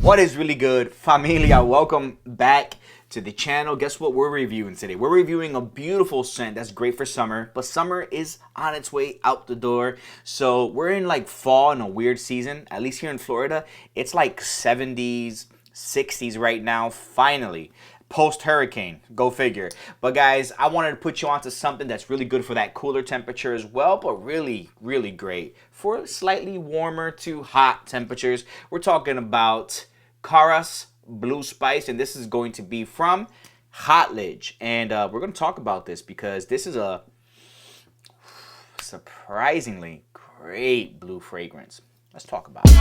What is really good, familia? Welcome back to the channel. Guess what we're reviewing today? We're reviewing a beautiful scent that's great for summer, but summer is on its way out the door. So we're in like fall in a weird season. At least here in Florida, it's like 70s, 60s right now, finally. Post-hurricane, go figure. But guys, I wanted to put you onto something that's really good for that cooler temperature as well, but really, really great for slightly warmer to hot temperatures. We're talking about Karus Blue Spice, and this is going to be from KHADLAJ. And we're going to talk about this because this is a surprisingly great blue fragrance. Let's talk about it.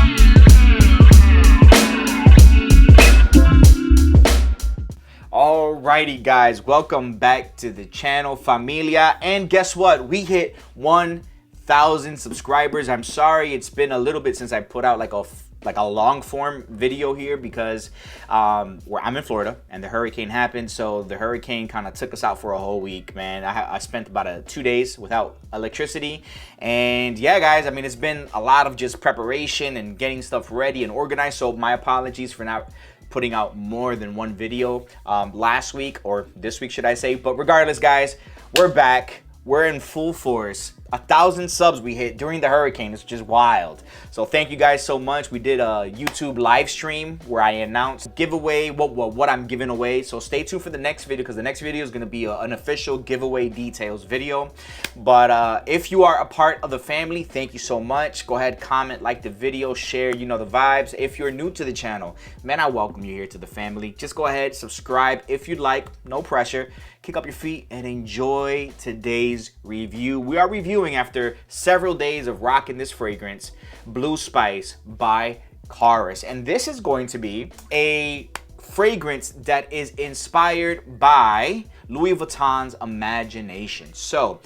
Alrighty guys, welcome back to the channel, familia. And guess what? We hit 1,000 subscribers. I'm sorry it's been a little bit since I put out like a long form video here because I'm in Florida and the hurricane happened. So the hurricane kind of took us out for a whole week, man. I spent about 2 days without electricity. And yeah, guys, I mean, it's been a lot of just preparation and getting stuff ready and organized. So my apologies for not putting out more than one video last week, or this week should I say. But regardless guys, we're back. We're in full force. 1,000 subs we hit during the hurricane. It's just wild. So thank you guys so much. We did a YouTube live stream where I announced giveaway, what I'm giving away. So stay tuned for the next video because the next video is going to be an official giveaway details video. But if you are a part of the family, thank you so much. Go ahead, comment, like the video, share, you know the vibes. If you're new to the channel, man, I welcome you here to the family. Just go ahead, subscribe if you'd like, no pressure. Kick up your feet and enjoy today's review. We are reviewing after several days of rocking this fragrance, Blue Spice by Karus. And this is going to be a fragrance that is inspired by Louis Vuitton's Imagination. So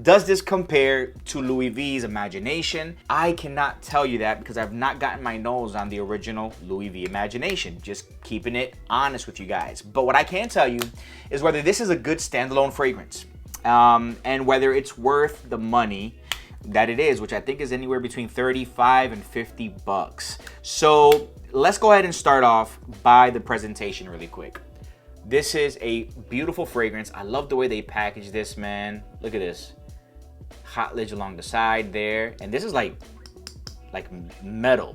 does this compare to Louis V's Imagination? I cannot tell you that because I've not gotten my nose on the original Louis V Imagination. Just keeping it honest with you guys. But what I can tell you is whether this is a good standalone fragrance and whether it's worth the money that it is, which I think is anywhere between 35 and 50 bucks. So let's go ahead and start off by the presentation really quick. This is a beautiful fragrance. I love the way they package this, man. Look at this. KHADLAJ along the side there, and this is like metal,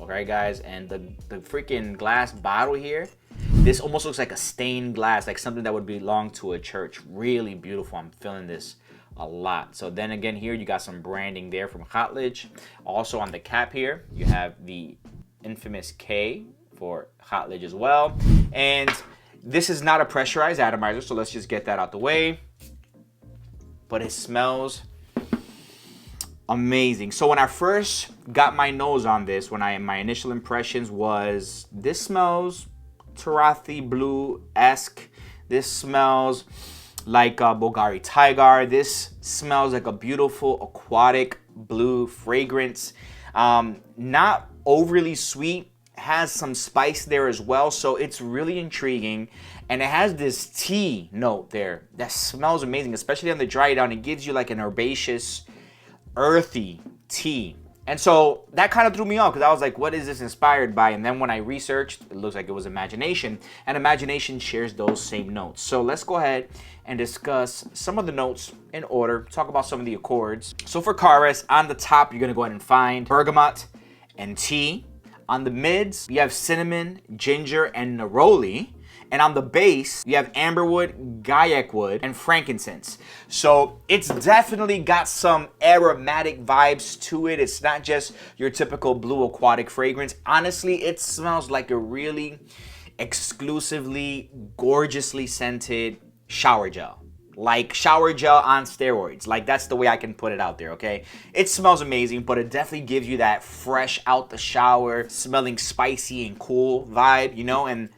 okay guys. And the freaking glass bottle here, this almost looks like a stained glass, like something that would belong to a church. Really beautiful. I'm feeling this a lot. So then again, here you got some branding there from KHADLAJ. Also on the cap here you have the infamous K for KHADLAJ as well. And this is not a pressurized atomizer, so let's just get that out the way. But it smells amazing. So when I first got my nose on this, my initial impressions was this smells TURATHI blue-esque. This smells like Bulgari Tiger. This smells like a beautiful aquatic blue fragrance. Not overly sweet, has some spice there as well, so it's really intriguing. And it has this tea note there that smells amazing, especially on the dry down. It gives you like an herbaceous, earthy tea. And so that kind of threw me off because I was like, what is this inspired by? And then when I researched, it looks like it was Imagination, and Imagination shares those same notes. So let's go ahead and discuss some of the notes in order, talk about some of the accords. So for Karus, on the top, you're gonna go ahead and find bergamot and tea. On the mids, you have cinnamon, ginger, and neroli. And on the base, you have amberwood, gaiac wood, and frankincense. So it's definitely got some aromatic vibes to it. It's not just your typical blue aquatic fragrance. Honestly, it smells like a really exclusively, gorgeously scented shower gel. Like shower gel on steroids. Like that's the way I can put it out there, okay? It smells amazing, but it definitely gives you that fresh out the shower, smelling spicy and cool vibe, you know? And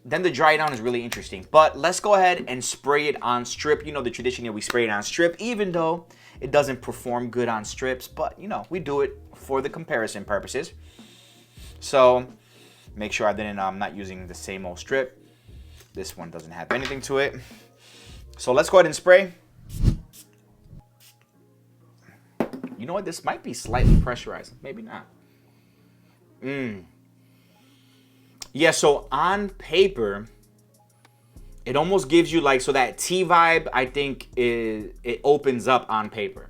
then the dry down is really interesting. But let's go ahead and spray it on strip. You know the tradition here, we spray it on strip, even though it doesn't perform good on strips. But, you know, we do it for the comparison purposes. So make sure I'm not using the same old strip. This one doesn't have anything to it. So let's go ahead and spray. You know what? This might be slightly pressurized. Maybe not. Yeah, so on paper, it almost gives you like, so that tea vibe, I think it opens up on paper.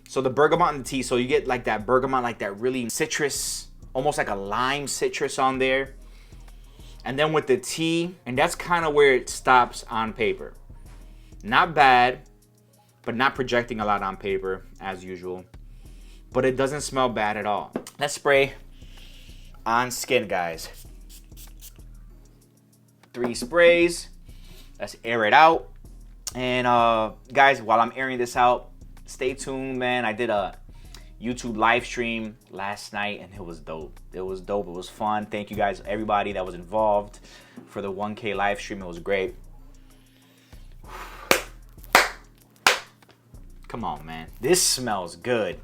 So the bergamot and the tea, so you get like that bergamot, like that really citrus, almost like a lime citrus on there. And then with the tea, and that's kind of where it stops on paper. Not bad, but not projecting a lot on paper as usual. But it doesn't smell bad at all. Let's spray on skin, guys. 3 sprays. Let's air it out. And guys, while I'm airing this out, stay tuned, man. I did a YouTube live stream last night and it was dope. It was dope. It was fun. Thank you guys, everybody that was involved for the 1K live stream. It was great. Come on, man. This smells good.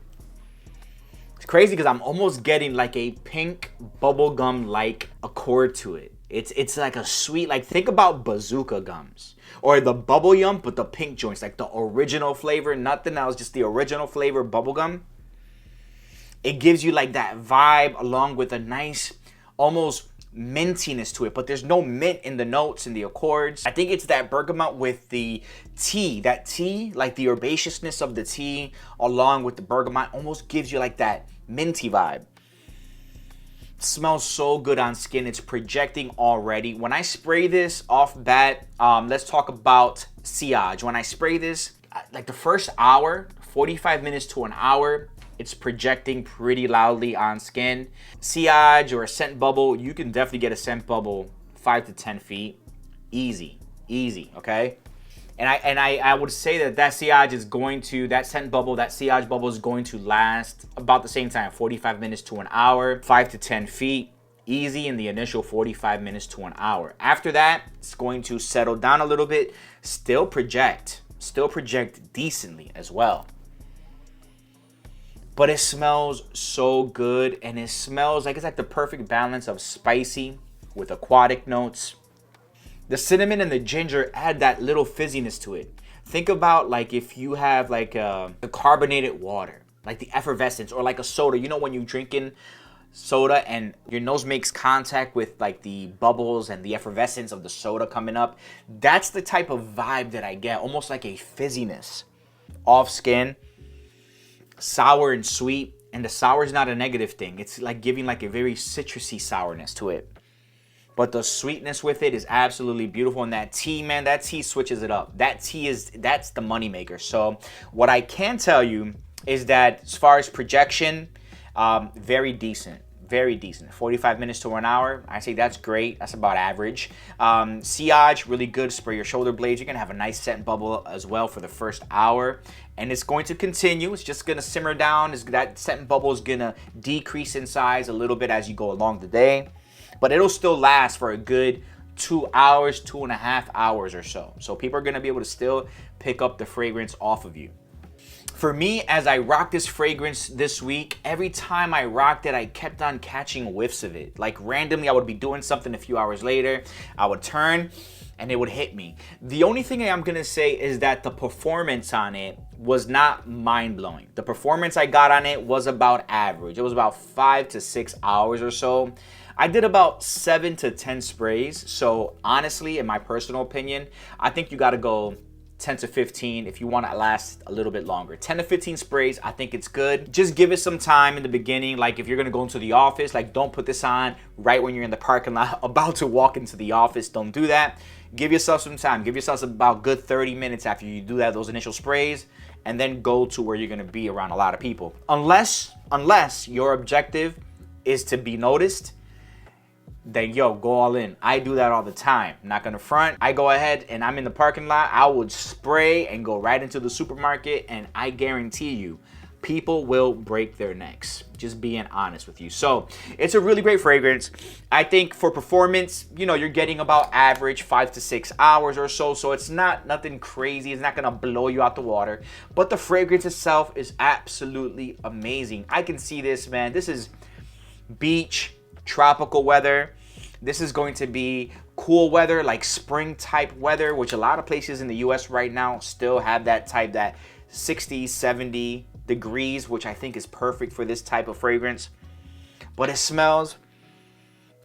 It's crazy because I'm almost getting like a pink bubblegum like accord to it. It's like a sweet, like think about bazooka gums or the bubble yum, but the pink joints, like the original flavor, nothing else, just the original flavor bubblegum. It gives you like that vibe along with a nice, almost mintiness to it, but there's no mint in the notes and the accords. I think it's that bergamot with the tea, like the herbaceousness of the tea along with the bergamot almost gives you like that minty vibe. Smells so good on skin. It's projecting already. When I spray this off bat, let's talk about sillage. When I spray this, like the first hour, 45 minutes to an hour, it's projecting pretty loudly on skin. Sillage or a scent bubble, you can definitely get a scent bubble 5 to 10 feet. Easy, okay? And I would say that sillage is going to, that scent bubble, that sillage bubble is going to last about the same time, 45 minutes to an hour, 5 to 10 feet, easy in the initial 45 minutes to an hour. After that, it's going to settle down a little bit, still project decently as well. But it smells so good, and it smells like it's like the perfect balance of spicy with aquatic notes. The cinnamon and the ginger add that little fizziness to it. Think about like if you have like the carbonated water, like the effervescence, or like a soda. You know when you're drinking soda and your nose makes contact with like the bubbles and the effervescence of the soda coming up? That's the type of vibe that I get, almost like a fizziness off skin. Sour and sweet, and the sour is not a negative thing. It's like giving like a very citrusy sourness to it. But the sweetness with it is absolutely beautiful. And that tea, man, that tea switches it up. That's the money maker. So what I can tell you is that as far as projection, very decent. 45 minutes to an hour, I say that's great. That's about average. Sillage, really good. Spray your shoulder blades. You're gonna have a nice scent bubble as well for the first hour, and it's going to continue. It's just gonna simmer down. That scent bubble is gonna decrease in size a little bit as you go along the day, but it'll still last for a good 2 hours, 2.5 hours or so. So people are gonna be able to still pick up the fragrance off of you. For me, as I rocked this fragrance this week, every time I rocked it, I kept on catching whiffs of it. Like randomly, I would be doing something a few hours later, I would turn and it would hit me. The only thing I'm gonna say is that the performance on it was not mind-blowing. The performance I got on it was about average. It was about 5 to 6 hours or so. I did about 7 to 10 sprays. So honestly, in my personal opinion, I think you gotta go 10 to 15 if you want to last a little bit longer. 10 to 15 sprays, I think it's good. Just give it some time in the beginning. Like if you're gonna go into the office, like don't put this on right when you're in the parking lot about to walk into the office. Don't do that. Give yourself some time. Give yourself about good 30 minutes after you do those initial sprays, and then go to where you're gonna be around a lot of people. Unless your objective is to be noticed, then yo, go all in. I do that all the time. I'm not gonna front. I go ahead and I'm in the parking lot, I would spray and go right into the supermarket, and I guarantee you, people will break their necks. Just being honest with you. So it's a really great fragrance. I think for performance, you know, you're getting about average 5 to 6 hours or so. So it's not nothing crazy. It's not gonna blow you out the water. But the fragrance itself is absolutely amazing. I can see this, man. This is beach, tropical weather. This is going to be cool weather, like spring type weather, which a lot of places in the US right now still have that type, that 60, 70 degrees, which I think is perfect for this type of fragrance. But it smells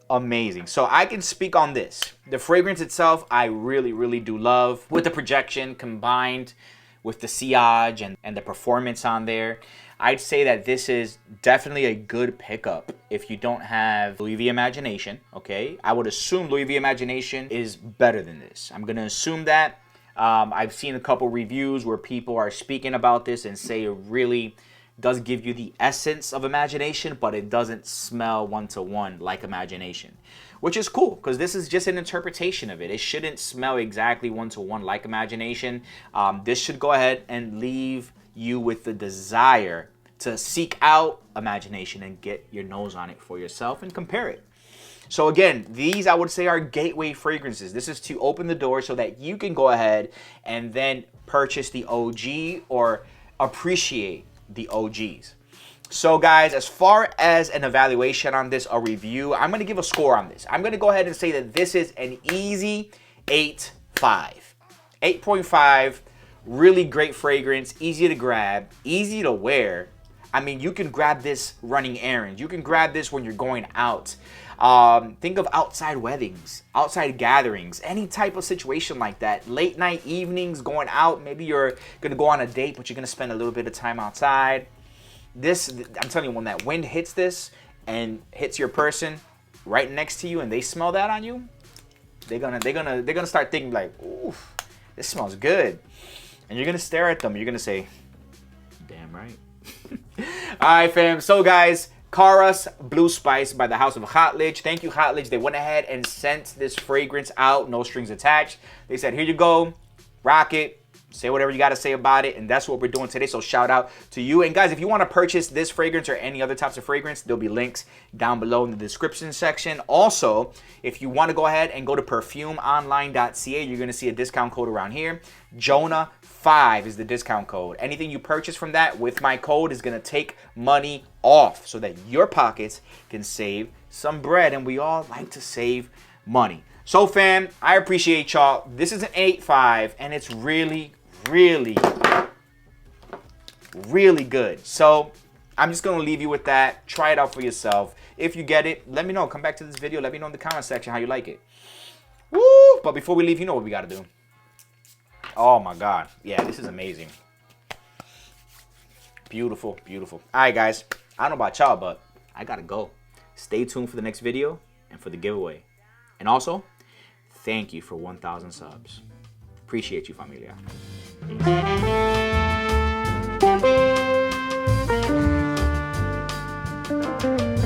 amazing. So I can speak on this. The fragrance itself, I really, really do love. With the projection combined with the sillage and the performance on there, I'd say that this is definitely a good pickup if you don't have Louis V Imagination, okay? I would assume Louis V Imagination is better than this. I'm gonna assume that. I've seen a couple reviews where people are speaking about this and say it really does give you the essence of Imagination, but it doesn't smell one-to-one like Imagination, which is cool because this is just an interpretation of it. It shouldn't smell exactly one-to-one like Imagination. This should go ahead and leave you with the desire to seek out Imagination and get your nose on it for yourself and compare it. So again, these I would say are gateway fragrances. This is to open the door so that you can go ahead and then purchase the OG or appreciate the OGs. So guys, as far as an evaluation on this, a review, I'm going to give a score on this. I'm going to go ahead and say that this is an easy 8.5. 8.5. Really great fragrance, easy to grab, easy to wear. I mean, you can grab this running errands. You can grab this when you're going out. Think of outside weddings, outside gatherings, any type of situation like that. Late night evenings, going out. Maybe you're going to go on a date, but you're going to spend a little bit of time outside. This, I'm telling you, when that wind hits this and hits your person right next to you and they smell that on you, they're gonna start thinking like, ooh, this smells good. And you're gonna stare at them. You're gonna say, damn right. All right, fam. So guys, Karus Blue Spice by the House of KHADLAJ. Thank you, KHADLAJ. They went ahead and sent this fragrance out, no strings attached. They said, here you go, rock it. Say whatever you got to say about it, and that's what we're doing today. So shout out to you. And guys, if you want to purchase this fragrance or any other types of fragrance, there'll be links down below in the description section. Also, if you want to go ahead and go to perfumeonline.ca, you're going to see a discount code around here. Jonah5 is the discount code. Anything you purchase from that with my code is going to take money off so that your pockets can save some bread, and we all like to save money. So fam, I appreciate y'all. This is an 8.5, and it's really good. So I'm just gonna leave you with that. Try it out for yourself. If you get it, let me know. Come back to this video. Let me know in the comment section how you like it. Woo! But before we leave, you know what we gotta do. Oh my God. Yeah, this is amazing. Beautiful, beautiful. All right, guys. I don't know about y'all, but I gotta go. Stay tuned for the next video and for the giveaway. And also, thank you for 1,000 subs. Appreciate you, familia.